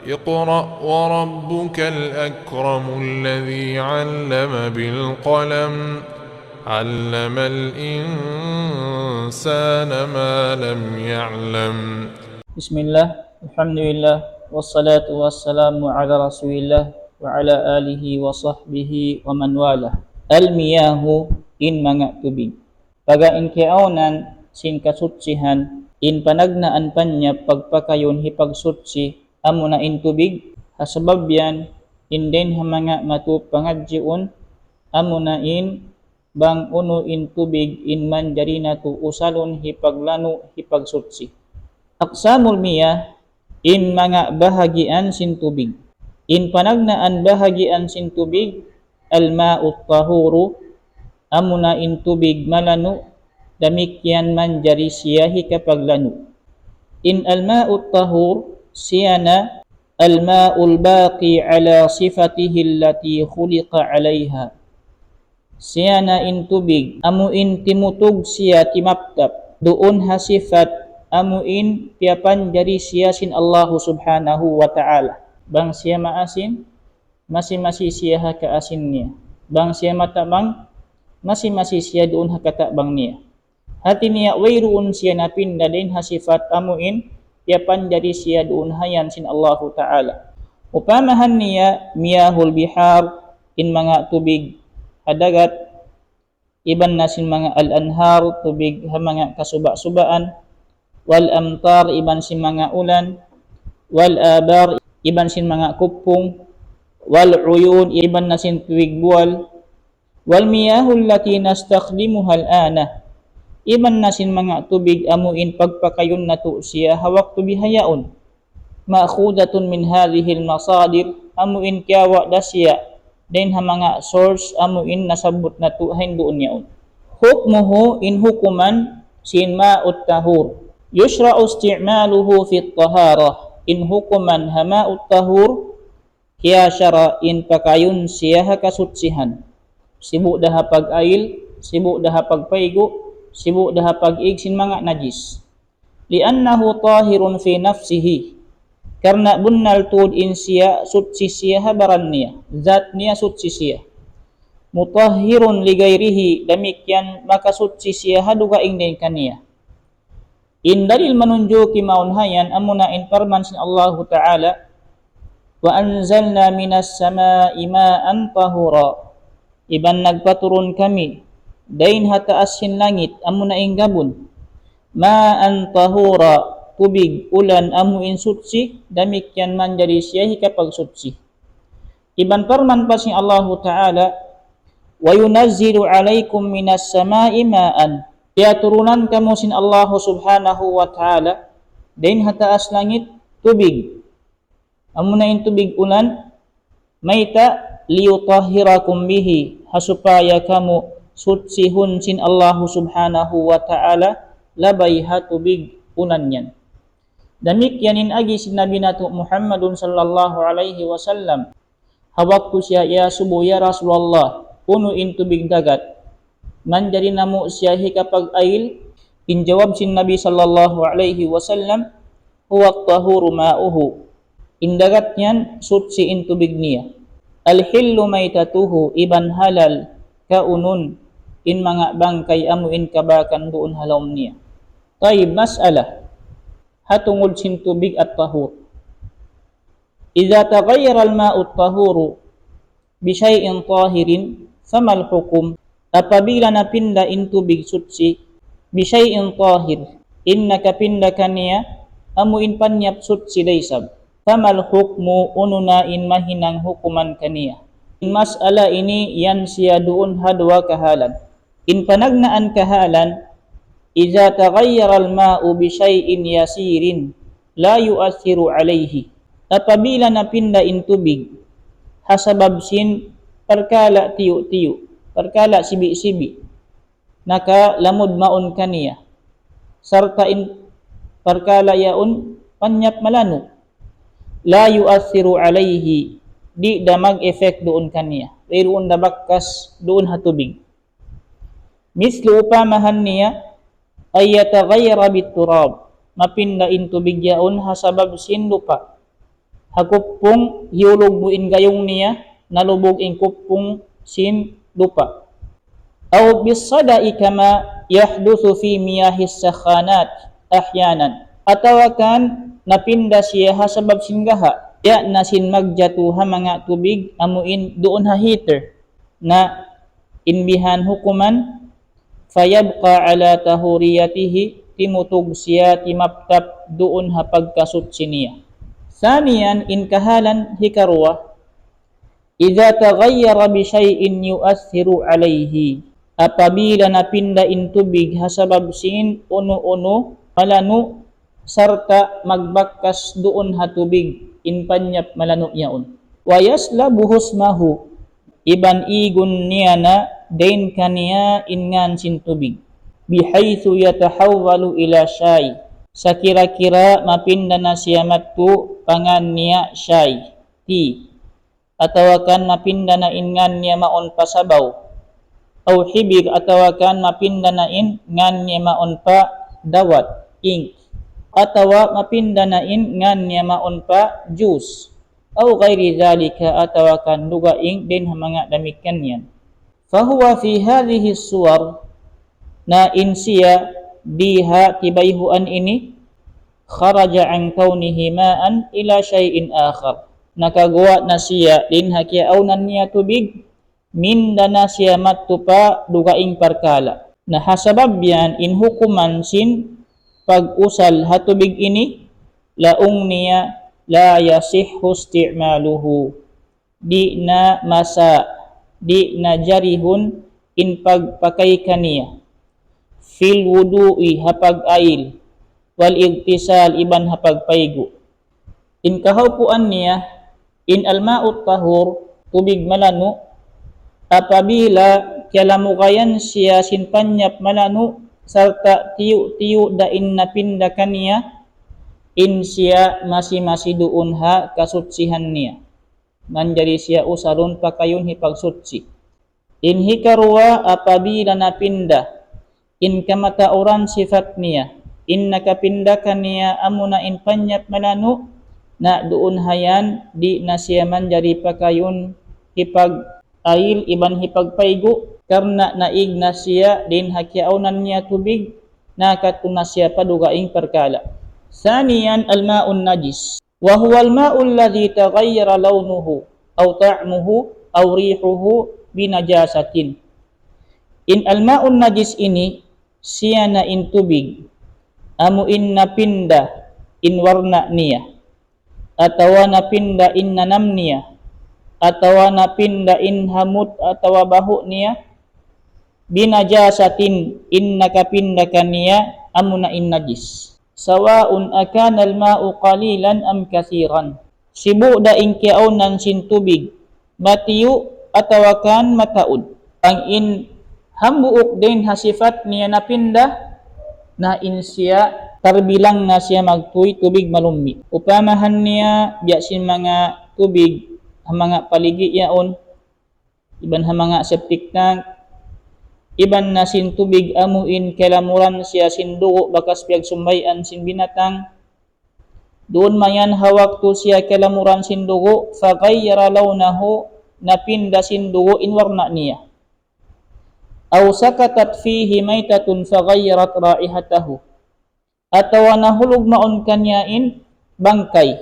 اقرأ وربك الأكرم الذي علم بالقلم علم الإنسان ما لم يعلم. بسم الله الحمد لله والصلاة والسلام على رسول الله وعلى آله وصحبه ومن والاه. Al-miyahu in mga tubig. Pagain kiaunan sin kasutsihan in panagnaan panya pagpakayon hipagsutsi amo na in tubig hasababyan in den mga matu pangadjiun amo na in bang uno in tubig in manjarina tu usalon hipaglano hipagsutsi. Aqsamul miyah in mga bahagian sin tubig. In panagnaan bahagian sin tubig al-ma'ut tahuru amo na in tubig malano damikyan manjari siya hikapaglano. In al-ma'ut tahur siya na al-ma'ul baqi ala sifatihi allati khuliqa alaiha. Siya na in tubig amo in timutog siya timaptap doon ha sifat amo in piapan jari siya sin Allah subhanahu wa ta'ala. Bang siya maasin masi siya ha kaasin niya. Bang siya matabang masi siya doon ha katabang niya. Hati niya wayruun siya napinda din ha sifat amo in piapan jari siya doon hayan sin Allah ta'ala. Upamahan niya miyahul bihar in mga tubig adagat iban na sin mga al-anhar tubig ha mga kasuba-subaan wal amtar iban sin mga ulan wal abar iban sin mga kupong wal uyun iban na sin tuwig buwal wal miyahul lati nastakhdimuha al-ana iban na sin mga tubig amuin pagpakayon nato siya hawak tubihayaon ma'khudatun min hadhihi al-masadir amuin kiyawa dasya den ha mga source amuin nasabot nato hindoon yaon. Hukmuhu in hukuman sin ma'ut tahur yushra'u isti'maluhu fi at-taharah in hukuman ha ma'ut tahur kaya syara in pakayun siya ha kasutsihan sibu daha pag-ail sibu daha pagpaigo sibu daha pag-ig sin mga najis li'annahu tahirun fi nafsihi karena bunnal tud in siya sutsi siya habaran niya zat niya sutsi siya mutahhirun li ghairihi damikyan makasutsi siya haduga ing din kaniya. In dalil manunjuki maunhayan amuna in farman sin Allah ta'ala wa anzalna minas sama'i ma'an tahura iban nagpaturun kami dain hataas sin langit amuna ing gabon ma'an tahura tubig ulan amuin sutsi damikyan man jadi siya hikapag sutsi. Iban farman pa sin Allah ta'ala wa yunazzilu alaikum minas sama'i ma'an kaya turunan kamu sin Allah subhanahu wa ta'ala dain hataas langit tubig amuna in tubig ulan maita liyutahhirakum bihi hasupaya kamu sutsihun sin Allah subhanahu wa ta'ala labay ha tubig ulan yan. Damikyanin agi si Nabi nato Muhammadun sallallahu alaihi wasallam hawaktu siya ya subo ya Rasulullah puno in tubig dagat manjari namo siya hikapag ail in jawab sin Nabi sallallahu alaihi wasallam huwa tahuru ma'uhu in dagat niyan sutsi in tubig niya al-hillu maitatuhu iban halal kaunun in mga bangkay amu in kabakan doon halawm niya. Tayyib mas'alah hatungod sin tubig at tahur. Idza taghayyara al-ma'u at-tahuru bi syai'in tahirin famal hukum apabila napinda in tubig sutsi bi syai'in tahir innaka pinda kaniya amu in panyap sutsi daysab famal hukmu ununa in mahinang hukuman kaniya. In mas'ala ini yan siya doon hadwa kahalan in panagnaan kahalan idza taghayyara al-ma'u bi syai'in yasirin la yu'athiru alayhi apabila napinda in tubig hasabab sin perkala tiyu-tiyu perkala sibi-sibi naka lamod maun kaniya sarta in perkala yaun panyap malano la yu'athiru alayhi di damag effect doon kaniya mayroon na bakkas doon ha tubig mislu upamahan niya ay yataghayyara bit-turab mapinda in tubig yaon hasabab sin lupa hakupong hiulog buin gayong niya nalubog ing kupong sin lupa. Aw bisadai kama yahduthu fi miyahis sakhanat ahyanan. Atawakan napinda siya hasabab singgaha ya nasin magjatuha mga tubig amuin doon ha heater na inbihan hukuman fayabqa ala tahuriyatihi timutog siya timaptap doon ha pagkasut siniya. Saniyan in kahalan hikarwa idza taghayyara bi syai'in yu'athiru alayhi apabila napinda in tubig hasabab sin uno-uno malanu sarta magbakkas doon ha tubig in panyap malanu yaon wa yaslabu husmahu iban igun niya na dain kaniya ingan sin tubig bihaythu yatahawwalu ila syai sa kira-kira mapinda na siya matu pangan niya syai ti atawakan mapinda na ingan niya maon pasabaw aw hibig atawakan mapinda na ingan niya maon pa dawat ink atawa mapinda na ingan niya maon pa juice aw ghairi dhalika atawakan duga ing din mga damikan yan fahuwa fi hadhihi suwar na insiya diha tibayhuan ini kharaja an kaunihi ma'an ila syai'in akhar nakagawa na siya din hakiaunan niya tubig minda na siya matupa dugaing parkala na hasabab yan in hukuman sin pag-usal ha tubig ini laong niya la yasihhu isti'maluhu di na masa di na jarihun in pagpakay kaniya fil wudu'i hapag ail wal igtisal iban hapag paygo in kahawpuan niya in alma'ut tahur tubig malanu apabila kalamukayan siya sin panyap malanu sarta tiyu-tiyu dain napinda kaniya in siya masi-masi doon ha kasutsihan niya manjari siya usaron pakayon hipagsutsi in hikarwa apabila napinda in kamatauran sifat niya in nakapinda kaniya amuna in panyap malanu na doon hayan di na siya manjari pakayon hipag ail iban hipagpaygo karna naig na siya din hakiaunan niya tubig na katuna siya padugaing perkala. Saniyan alma'un najis wa huwa alma'u alladhi taghayyara lawnuhu aw ta'muhu aw rihuhu binajasatin. In alma'un najis ini siya na in tubig amuin napinda in warna niya atawa napinda in nanam niya atawa napinda in hamut atawa bahu niya binajasatin in nakapinda kaniya amuna in najis sawaun akana alma'u qalilan am kathiran sibu da in kiaunan sin tubig matiyu atawakan mataud ang in hambuok din hasifat niya napinda na in siya tarbilang na siya magtuy tubig malummi upamahan niya biyasin mga tubig ang mga paligi yaon iban ha mga septic tank iban na sin tubig amuin kelamuran siya sin dugo bakas piyag sumbayan sin binatang doon mayan hawak to siya kelamuran sin dugo faghayyara lawnahu napinda sin dugo in warna niya aw sakatat fihi maytatun faghayyarat raihatahu atawa nahulog maon kanya in bangkay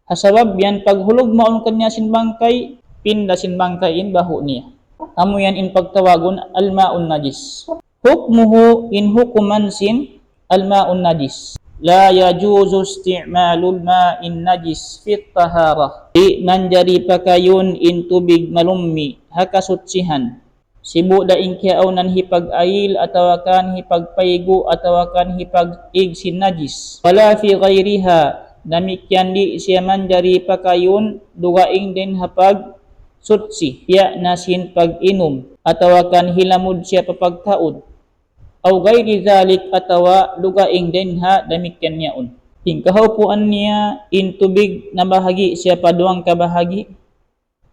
hasabab yan paghulog maon kanya sin bangkay pinda sin bangkay in baho niya amo yan in pagtawagon alma'un najis hukmuhu in hukuman sin alma'un najis la yajuzu isti'malul ma'in najis fit taharah di manjari pakayon in tubig malummi hakasutsihan sibu da in kiaunan hipag-ail atawakan hipagpaygo atawakan hipag-ig sin najis wala fi ghairiha namikyan di siya manjari pakayon dugaing din hapag sutsi piya nasin pag-inom atawakan hilamud siya papagtaod aw ghairi dhalik atawa dugaing din ha damikyan niyaon in kahawpuan niya in tubig na bahagi siya paduang kabahagi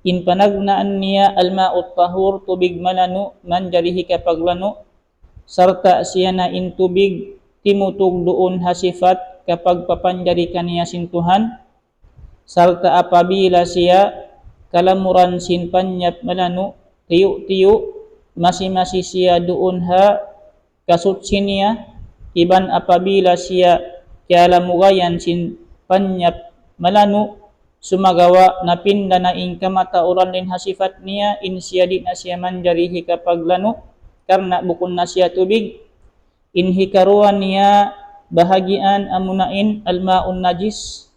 in panagnaan niya alma'ut tahur tubig malanu manjarihi kapaglano sarta siya na in tubig timutog doon hasifat kapag papanjari kaniya sintuhan serta apabila sia kalamuran sin panyap malanu tiyu masih sia duun ha kasutsin niya iban apabila sia kalamugayan sin panyap malanu sumagawa napinda na ing kamata uran din hasifat niya in siya di na siya manjarihi kapag lanu karena bukun na siya tubig in hikaruan niya bahagian amunain almaun najis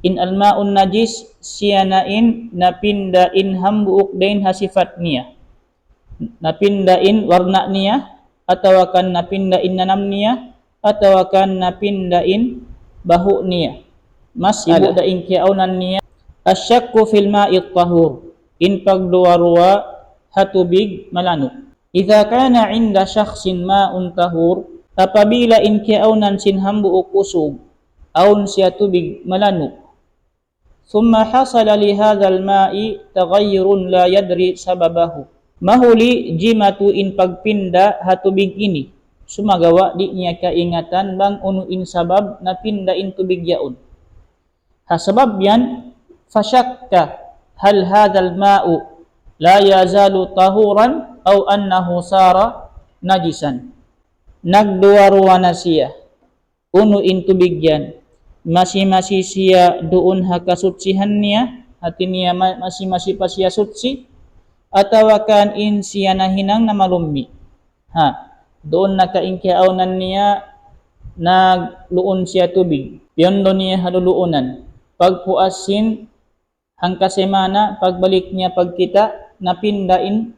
in almaun najis siya nain napindain hambuuk din hasifat niya napindain warna niya atau akan napindain nanam niya atau akan napindain bahu niya mas ibu daing kiaunan niya asyakku fil ma'it tahur in pagduwa-ruwa hatubig malanu idza kana 'inda syakhsin ma'un tahur apabila in kiaunan sin hambuuk usog aun siya tubig malanu thumma hasala li hadzal ma'i taghayyurun la yadri sababahu mahuli jimatu in pagpinda hatubig ini sumagawa di niya kaingatan bang unuin sabab na pindain tubig yaon hasabab yan fasyakka hal hadzal ma'u la yazalu tahuran aw annahu sara najisan nagduwa-ruwa na siya unuin tubig yan masih siya doon hakasutsihan niya hati niya masih pa siya sutsi atawakan in siya nahinang na malummi doon nakaingkiaunan niya nagluon siya tubig piyondo niya haluluunan pagpuasin hangka semana pagbalik niya pagkita napindain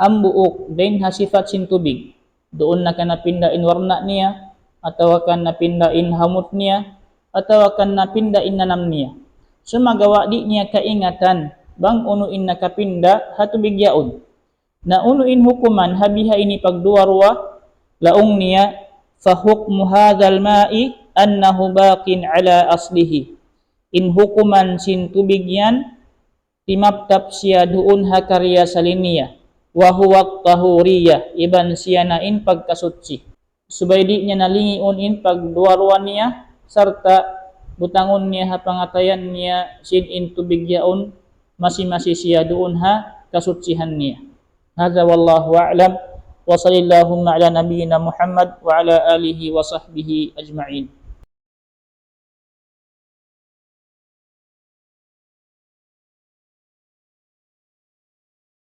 hambuok din hasifat sin tubig doon napindain warna niya atau akan napindain hamut niya atau akan napindain nanam niya sumagawa di niya kaingatan bang unuin nakapinda hatubig yaon na unuin hukuman habiha ini pagduwa-ruwa laong niya fa hukmu hadzal ma'i annahu baqin ala aslihi in hukuman sin tubig yan timaptap siya doon hakarya saliniya wa huwa tahuriyah iban siya nain pagkasutsi subay di niya nalingiun in pagduwa-ruwa niya serta butangon niya hapangatayan niya sin in tubig yaon masih siya doon ha kasutsihan niya hadza wallahu a'lam wa sallallahu ala nabiyyina Muhammad wa ala alihi wa sahbihi ajma'in